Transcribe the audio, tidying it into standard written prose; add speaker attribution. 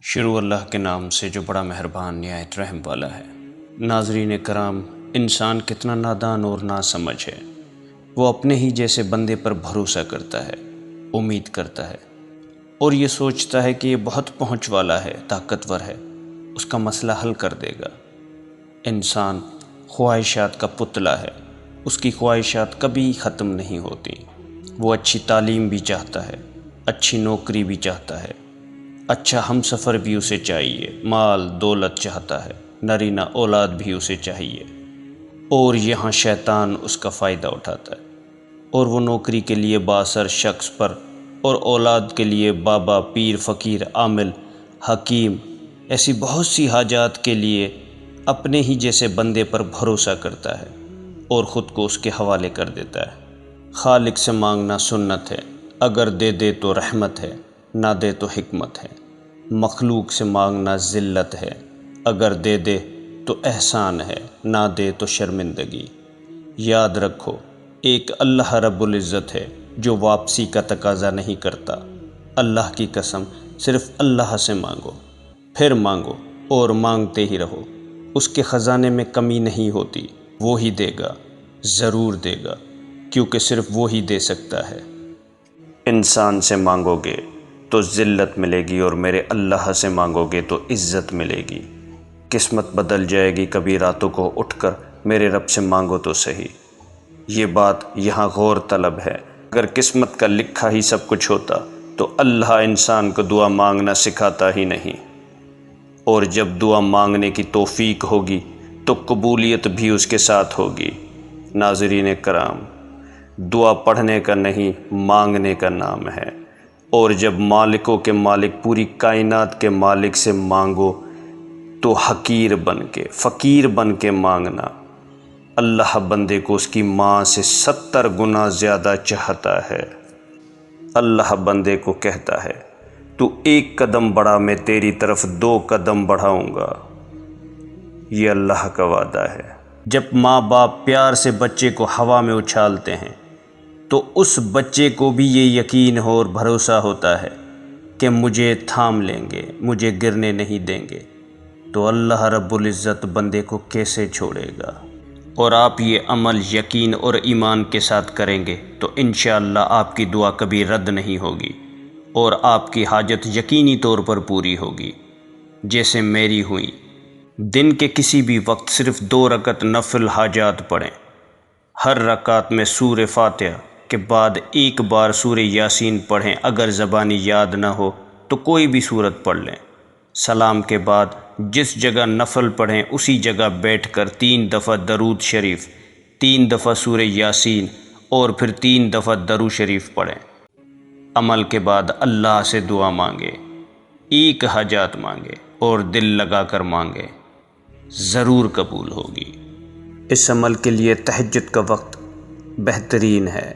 Speaker 1: شروع اللہ کے نام سے جو بڑا مہربان نہایت رحم والا ہے۔ ناظرین کرام، انسان کتنا نادان اور ناسمجھ ہے۔ وہ اپنے ہی جیسے بندے پر بھروسہ کرتا ہے، امید کرتا ہے اور یہ سوچتا ہے کہ یہ بہت پہنچ والا ہے، طاقتور ہے، اس کا مسئلہ حل کر دے گا۔ انسان خواہشات کا پتلا ہے، اس کی خواہشات کبھی ختم نہیں ہوتی۔ وہ اچھی تعلیم بھی چاہتا ہے، اچھی نوکری بھی چاہتا ہے، اچھا ہم سفر بھی اسے چاہیے، مال دولت چاہتا ہے، نرینہ اولاد بھی اسے چاہیے، اور یہاں شیطان اس کا فائدہ اٹھاتا ہے اور وہ نوکری کے لیے بااثر شخص پر اور اولاد کے لیے بابا، پیر، فقیر، عامل، حکیم، ایسی بہت سی حاجات کے لیے اپنے ہی جیسے بندے پر بھروسہ کرتا ہے اور خود کو اس کے حوالے کر دیتا ہے۔ خالق سے مانگنا سنت ہے، اگر دے دے تو رحمت ہے، نہ دے تو حکمت ہے۔ مخلوق سے مانگنا ذلت ہے، اگر دے دے تو احسان ہے، نہ دے تو شرمندگی۔ یاد رکھو، ایک اللہ رب العزت ہے جو واپسی کا تقاضا نہیں کرتا۔ اللہ کی قسم، صرف اللہ سے مانگو، پھر مانگو اور مانگتے ہی رہو۔ اس کے خزانے میں کمی نہیں ہوتی، وہ ہی دے گا، ضرور دے گا، کیونکہ صرف وہی دے سکتا ہے۔ انسان سے مانگو گے تو ذلت ملے گی اور میرے اللہ سے مانگو گے تو عزت ملے گی۔ قسمت بدل جائے گی کبھی راتوں کو اٹھ کر میرے رب سے مانگو تو صحیح۔ یہ بات یہاں غور طلب ہے۔ اگر قسمت کا لکھا ہی سب کچھ ہوتا تو اللہ انسان کو دعا مانگنا سکھاتا ہی نہیں، اور جب دعا مانگنے کی توفیق ہوگی تو قبولیت بھی اس کے ساتھ ہوگی۔ ناظرین کرام، دعا پڑھنے کا نہیں، مانگنے کا نام ہے، اور جب مالکوں کے مالک پوری کائنات کے مالک سے مانگو تو حقیر بن کے، فقیر بن کے مانگنا۔ اللہ بندے کو اس کی ماں سے 70 گنا زیادہ چاہتا ہے۔ اللہ بندے کو کہتا ہے، تو ایک قدم بڑھا، میں تیری طرف 2 قدم بڑھاؤں گا۔ یہ اللہ کا وعدہ ہے۔ جب ماں باپ پیار سے بچے کو ہوا میں اچھالتے ہیں تو اس بچے کو بھی یہ یقین اور بھروسہ ہوتا ہے کہ مجھے تھام لیں گے، مجھے گرنے نہیں دیں گے، تو اللہ رب العزت بندے کو کیسے چھوڑے گا؟ اور آپ یہ عمل یقین اور ایمان کے ساتھ کریں گے تو انشاءاللہ آپ کی دعا کبھی رد نہیں ہوگی اور آپ کی حاجت یقینی طور پر پوری ہوگی، جیسے میری ہوئی۔ دن کے کسی بھی وقت صرف 2 رکعت نفل حاجات پڑھیں۔ ہر رکعت میں سورہ فاتحہ کے بعد 1 بار سورہ یاسین پڑھیں۔ اگر زبانی یاد نہ ہو تو کوئی بھی سورت پڑھ لیں۔ سلام کے بعد جس جگہ نفل پڑھیں اسی جگہ بیٹھ کر 3 دفعہ درود شریف، 3 دفعہ سورہ یاسین اور پھر 3 دفعہ درود شریف پڑھیں۔ عمل کے بعد اللہ سے دعا مانگے، ایک حاجات مانگے اور دل لگا کر مانگے، ضرور قبول ہوگی۔ اس عمل کے لیے تہجد کا وقت بہترین ہے۔